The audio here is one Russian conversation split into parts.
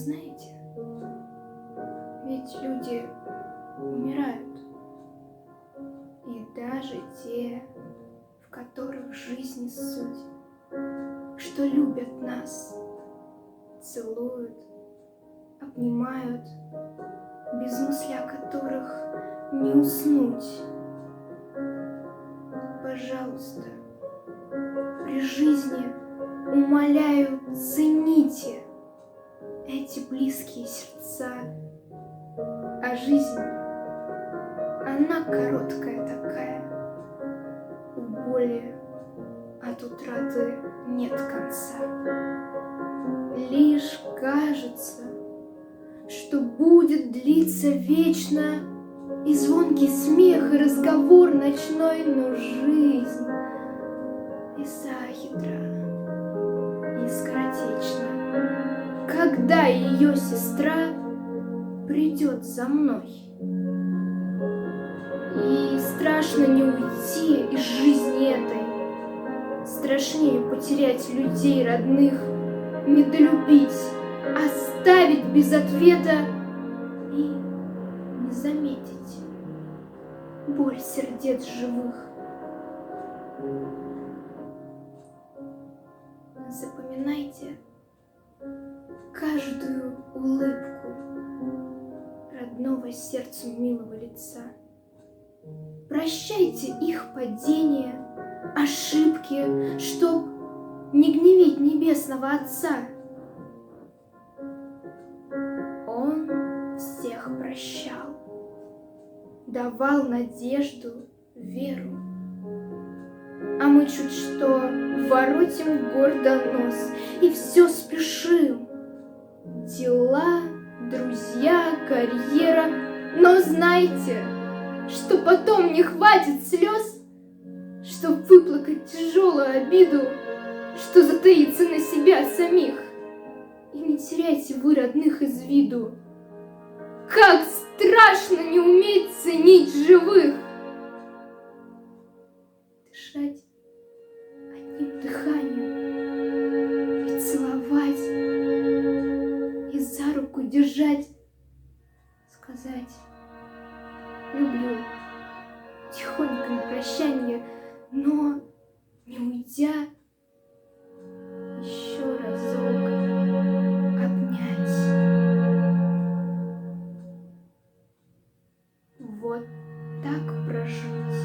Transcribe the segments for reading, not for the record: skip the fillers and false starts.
знаете, ведь люди умирают, и даже те, в которых жизни суть, что любят нас, целуют, обнимают, без мысли о которых не уснуть. Пожалуйста, при жизни умоляю, цените эти близкие сердца, а жизнь, она короткая такая, у боли от утраты нет конца. Лишь кажется, что будет длиться вечно и звонкий смех, и разговор ночной, но жизнь и хитра, и скоротечна. Когда ее сестра придет за мной? И страшно не уйти из жизни этой, страшнее потерять людей родных, недолюбить, оставить без ответа и не заметить боль сердец живых. Запоминайте каждую улыбку родного сердцу милого лица. Прощайте их падения, ошибки, чтоб не гневить небесного Отца. Он всех прощал, давал надежду, веру. А мы чуть что воротим гордо нос и все спешим. Дела, друзья, карьера. Но знайте, что потом не хватит слез, чтоб выплакать тяжелую обиду, что затаится на себя самих. И не теряйте вы родных из виду. Как страшно не уметь ценить живых! Дышать одним дыханием и целовать, и за руку держать, сказать люблю тихонько на прощанье, но не уйдя, еще разок обнять. Вот так прожить.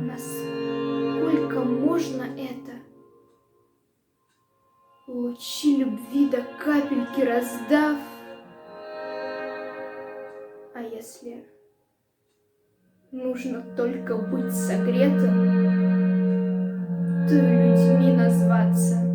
Насколько можно это? Лучи любви до капельки раздав. А если нужно только быть согретым, то и людьми назваться.